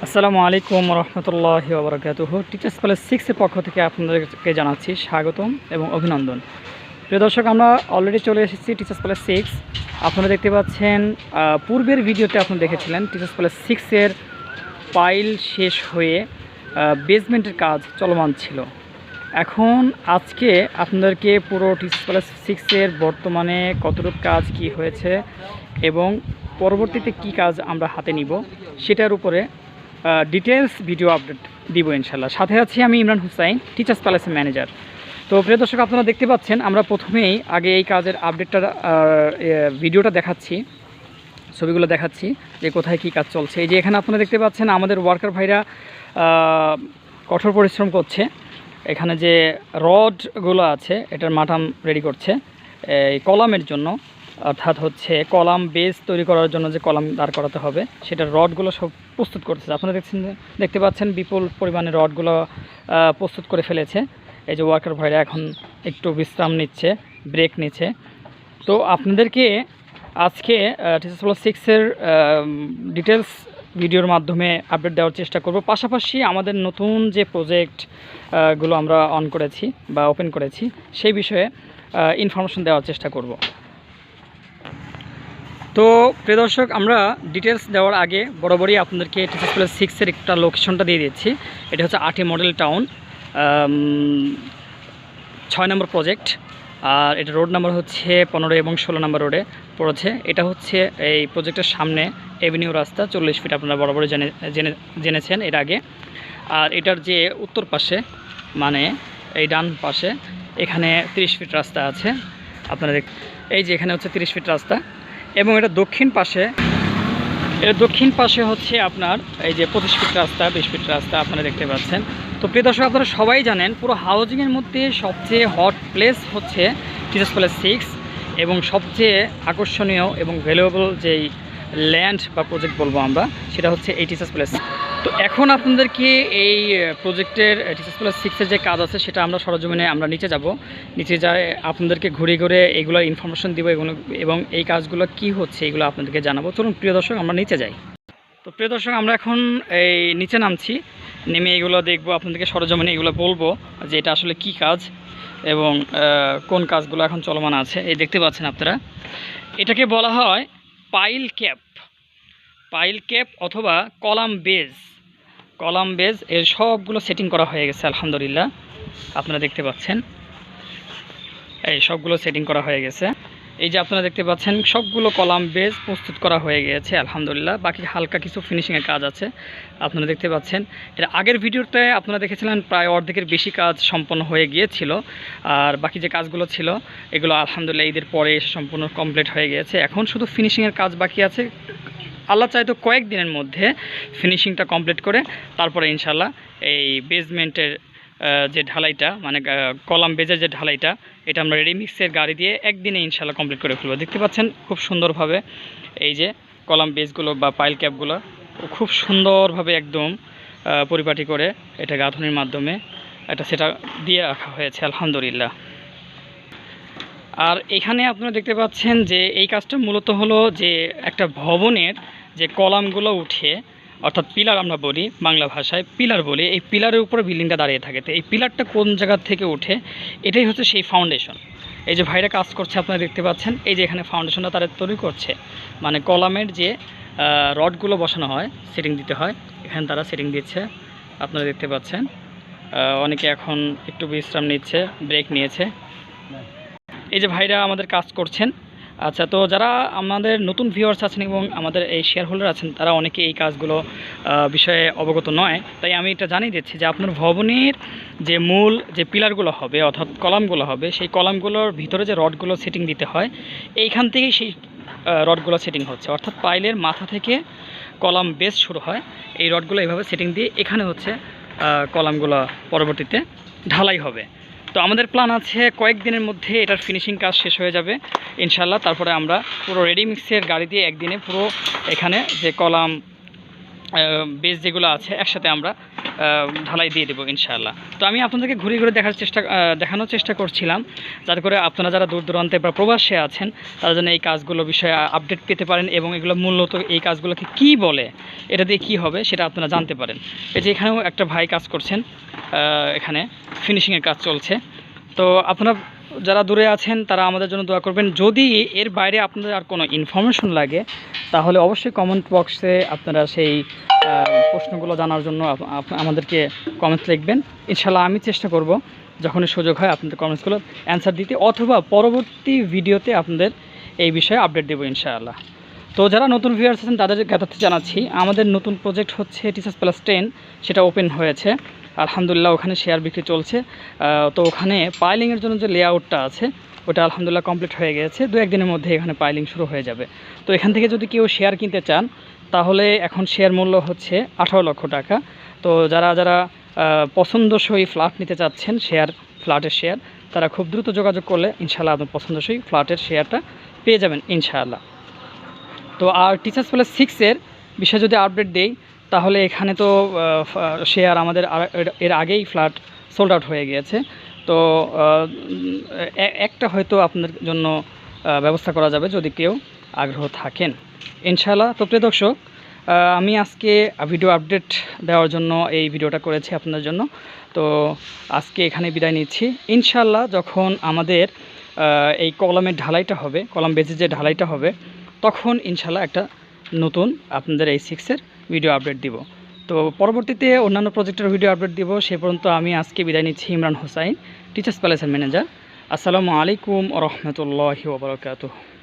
আসসালামু আলাইকুম রহমতুল্লাহি ওয়া বারাকাতুহু। টিচার্স প্লাস 6 এর পক্ষ থেকে আপনাদেরকে জানাচ্ছি স্বাগতম এবং অভিনন্দন। প্রিয় দর্শক, আমরা অলরেডি চলে এসেছি টিচার্স প্লাস 6। আপনারা দেখতে পাচ্ছেন পূর্বের ভিডিওতে আপনারা দেখেছিলেন টিচার্স প্লাস 6 এর পাইল শেষ হয়ে বেসমেন্টের কাজ চলমান ছিল। এখন আজকে আপনাদেরকে পুরো টিচার্স প্লাস 6 এর বর্তমানে কতটুকু কাজ কি হয়েছে এবং পরবর্তীতে কি কাজ আমরা হাতে নিব সেটার উপরে ডিটেলস ভিডিও আপডেট দিব ইনশাল্লাহ। সাথে আছি আমি ইমরান হুসাইন, টিচার্স প্যালেসের ম্যানেজার। তো প্রিয় দর্শক, আপনারা দেখতে পাচ্ছেন আমরা প্রথমেই আগে এই কাজের আপডেটটা ভিডিওটা দেখাচ্ছি, ছবিগুলো দেখাচ্ছি যে কোথায় কি কাজ চলছে। এই যে এখানে আপনারা দেখতে পাচ্ছেন আমাদের ওয়ার্কার ভাইরা কঠোর পরিশ্রম করছে। এখানে যে রডগুলো আছে এটার মাটাম রেডি করছে এই কলামের জন্য, অর্থাৎ হচ্ছে কলাম বেস তৈরি করার জন্য যে কলাম দাঁড় করাতে হবে সেটার রডগুলো সব প্রস্তুত করতেছে। আপনারা দেখতে পাচ্ছেন বিপুল পরিমাণে রডগুলো প্রস্তুত করে ফেলেছে। এই যে ওয়ার্কার ভাইরা এখন একটু বিশ্রাম নিচ্ছে, ব্রেক নিচ্ছে। তো আপনাদেরকে আজকে টিচার্স প্লাস 6 এর ডিটেলস ভিডিওর মাধ্যমে আপডেট দেওয়ার চেষ্টা করব। পাশাপাশি আমাদের নতুন যে প্রজেক্টগুলো আমরা অন করেছি বা ওপেন করেছি সেই বিষয়ে ইনফরমেশন দেওয়ার চেষ্টা করব। তো প্রিয় দর্শক, আমরা ডিটেলস দেওয়ার আগে বরাবরই আপনাদেরকে টিচার্স প্লাস 6 এর একটা লোকেশনটা দিয়ে দিচ্ছি। এটা হচ্ছে আটি মডেল টাউন, 6 নম্বর প্রজেক্ট। আর এটা রোড নাম্বার হচ্ছে 15 এবং 16 নম্বর রোডে পড়েছে। এটা হচ্ছে এই প্রজেক্টের সামনে এভিনিউ রাস্তা, 40 ফিট আপনারা বরাবরই জেনেছেন এর আগে। আর এটার যে উত্তর পাশে মানে এই ডান পাশে এখানে 30 ফিট রাস্তা আছে। আপনারা এই যে এখানে হচ্ছে 30 ফিট রাস্তা এবং এটা দক্ষিণ পাশে হচ্ছে আপনার এই যে 25 ফিট রাস্তা, 20 ফিট রাস্তা আপনারা দেখতে পাচ্ছেন। তো প্রিয় দর্শক, আপনারা সবাই জানেন পুরো হাউজিংয়ের মধ্যে সবচেয়ে হট প্লেস হচ্ছে টিচার্স প্লাস 6 এবং সবচেয়ে আকর্ষণীয় এবং ভ্যালুয়েবল যেই ল্যান্ড বা প্রজেক্ট বলবো আমরা সেটা হচ্ছে এই টিচার্স প্লাস। তো এখন আপনাদেরকে এই প্রজেক্টের টিচার্স প্লাস 6 এর যে কাজ আছে সেটা আমরা সরজমিনে আমরা নিচে যাব। নিচে যাই আপনাদেরকে ঘুরে ঘুরে এইগুলোর ইনফরমেশন দিব এবং এই কাজগুলো কি হচ্ছে এগুলো আপনাদেরকে জানাবো। চলুন প্রিয় দর্শক, আমরা নিচে যাই। তো প্রিয় দর্শক, আমরা এখন এই নিচে নামছি, নেমে এগুলো দেখবো, আপনাদেরকে সরজমিনে এগুলো বলবো যে এটা আসলে কি কাজ এবং কোন কাজগুলো এখন চলমান আছে। এই দেখতে পাচ্ছেন আপনারা, এটাকে বলা হয় পাইল ক্যাপ অথবা কলাম বেজ এর সবগুলো সেটিং করা হয়ে গেছে আলহামদুলিল্লাহ। আপনারা দেখতে পাচ্ছেন এই সবগুলো সেটিং করা হয়ে গেছে। এই যে আপনারা দেখতে পাচ্ছেন সবগুলো কলাম বেজ প্রস্তুত করা হয়ে গেছে আলহামদুলিল্লাহ। বাকি হালকা কিছু ফিনিশিংয়ের কাজ আছে আপনারা দেখতে পাচ্ছেন। এর আগের ভিডিওতে আপনারা দেখেছিলেন প্রায় অর্ধেকের বেশি কাজ সম্পন্ন হয়ে গিয়েছিল। আর বাকি যে কাজগুলো ছিল এগুলো আলহামদুলিল্লাহ ঈদের পরে এসে সম্পূর্ণ কমপ্লিট হয়ে গিয়েছে। এখন শুধু ফিনিশিংয়ের কাজ বাকি আছে। আল্লাহ চাইতো কয়েকদিনের মধ্যে ফিনিশিংটা কমপ্লিট করে তারপরে ইনশাল্লাহ এই বেসমেন্টের যে ঢালাইটা মানে কলাম বেজের যে ঢালাইটা এটা আমরা রেডিমিক্সের গাড়ি দিয়ে একদিনে ইনশাল্লাহ কমপ্লিট করে ফেলবো। দেখতে পাচ্ছেন খুব সুন্দরভাবে এই যে কলাম বেজগুলো বা পাইল ক্যাপগুলো খুব সুন্দরভাবে একদম পরিপাটি করে এটা গাঁথনির মাধ্যমে এটা সেটা দিয়ে রাখা হয়েছে আলহামদুলিল্লাহ। আর এখানে আপনারা দেখতে পাচ্ছেন যে এই কাজটা মূলত হলো যে একটা ভবনের যে কলামগুলো উঠে, অর্থাৎ পিলার আমরা বলি, বাংলা ভাষায় পিলার বলি, এই পিলারের উপরে বিল্ডিংটা দাঁড়িয়ে থাকে। তো এই পিলারটা কোন জায়গা থেকে উঠে এটাই হচ্ছে সেই ফাউন্ডেশন। এই যে ভাইরা কাজ করছে আপনারা দেখতে পাচ্ছেন, এই যে এখানে ফাউন্ডেশনটা তারা তৈরি করছে, মানে কলামের যে রডগুলো বসানো হয় সেটিং দিতে হয়, এখানে তারা সেটিং দিচ্ছে আপনারা দেখতে পাচ্ছেন। অনেকে এখন একটু বিশ্রাম নিচ্ছে, ব্রেক নিয়েছে। এই যে ভাইরা আমাদের কাজ করছেন। আচ্ছা, তো যারা আমাদের নতুন ভিউয়ার্স আছেন এবং আমাদের এই শেয়ার হোল্ডার আছেন তারা অনেকে এই কাজগুলো বিষয়ে অবগত নয়, তাই আমি এটা জানিয়ে দিচ্ছি যে আপনার ভবনের যে মূল যে পিলারগুলো হবে অর্থাৎ কলামগুলো হবে সেই কলামগুলোর ভিতরে যে রডগুলো সেটিং দিতে হয় এইখান থেকেই সেই রডগুলো সেটিং হচ্ছে। অর্থাৎ পাইলের মাথা থেকে কলাম বেস শুরু হয়, এই রডগুলো এইভাবে সেটিং দিয়ে এখানে হচ্ছে কলামগুলো পরবর্তীতে ঢালাই হবে। তো আমাদের প্ল্যান আছে কয়েকদিনের মধ্যে এটার ফিনিশিং কাজ শেষ হয়ে যাবে ইনশাল্লাহ। তারপরে আমরা পুরো রেডিমিক্সের গাড়ি দিয়ে একদিনে পুরো এখানে যে কলাম বেস যেগুলো আছে একসাথে আমরা ঢালাই দিয়ে দেবো ইনশাআল্লাহ। তো আমি আপনাদেরকে ঘুরে ঘুরে দেখানোর চেষ্টা করছিলাম, যাতে করে আপনারা যারা দূর দূরান্তে বা প্রবাসে আছেন তারা যেন এই কাজগুলো বিষয়ে আপডেট পেতে পারেন, এবং এগুলো মূলত এই কাজগুলোকে কী বলে, এটা দিয়ে কী হবে সেটা আপনারা জানতে পারেন। এই যে এখানেও একটা ভাই কাজ করছেন, এখানে ফিনিশিংয়ের কাজ চলছে। তো আপনারা যারা দূরে আছেন তারা আমাদের জন্য দোয়া করবেন। যদি এর বাইরে আপনাদের আর কোনো ইনফরমেশন লাগে তাহলে অবশ্যই কমেন্ট বক্সে আপনারা সেই প্রশ্নগুলো জানার জন্য আমাদেরকে কমেন্টস লিখবেন। ইনশাআল্লাহ আমি চেষ্টা করব যখনই সুযোগ হয় আপনাদের কমেন্টসগুলো অ্যান্সার দিতে, অথবা পরবর্তী ভিডিওতে আপনাদের এই বিষয়ে আপডেট দেবো ইনশাআল্লাহ। তো যারা নতুন ভিউয়ার্স আছেন তাদের জ্ঞাতার্থে জানাচ্ছি, আমাদের নতুন প্রজেক্ট হচ্ছে টিচার্স প্লাস 10, সেটা ওপেন হয়েছে আলহামদুলিল্লাহ। ওখানে শেয়ার বিক্রি চলছে। তো ওখানে পাইলিংয়ের জন্য যে লেআউটটা আছে ওটা আলহামদুলিল্লাহ কমপ্লিট হয়ে গেছে। 2-1 দিনের মধ্যে এখানে পাইলিং শুরু হয়ে যাবে। তো এখান থেকে যদি কেউ শেয়ার কিনতে চান তাহলে এখন শেয়ার মূল্য হচ্ছে 18 লক্ষ টাকা। তো যারা যারা পছন্দসই ফ্ল্যাট নিতে চাচ্ছেন, ফ্ল্যাটের শেয়ার, তারা খুব দ্রুত যোগাযোগ করলে ইনশাআল্লাহ আপনার পছন্দসই ফ্ল্যাটের শেয়ারটা পেয়ে যাবেন ইনশাআল্লাহ। তো আর টিচার্স প্লাস 6-এর বিষয়ে যদি আপডেট দেই তাহলে এখানে তো শেয়ার আমাদের এর আগেই ফ্ল্যাট সোল্ড আউট হয়ে গিয়েছে। তো একটা হয়তো আপনাদের জন্য ব্যবস্থা করা যাবে যদি কেউ আগ্রহ থাকেন ইনশাআল্লাহ। তো প্রিয় দর্শক, আমি আজকে ভিডিও আপডেট দেওয়ার জন্য এই ভিডিওটা করেছি আপনাদের জন্য। তো আজকে এখানে বিদায় নিচ্ছি ইনশাআল্লাহ। যখন আমাদের এই কলামের ঢালাইটা হবে, কলাম বেজে যে ঢালাইটা হবে, তখন ইনশাআল্লাহ একটা নতুন আপনাদের এই 6-এর ভিডিও আপডেট দিব। তো পরবর্তীতে অন্যান্য প্রজেক্টের ভিডিও আপডেট দিব। সে পর্যন্ত আমি আজকে বিদায় নিচ্ছি। ইমরান হোসাইন, টিচার্স প্যালেসের ম্যানেজার। আসসালামু আলাইকুম ওয়া রাহমাতুল্লাহি ওয়া বারাকাতুহু।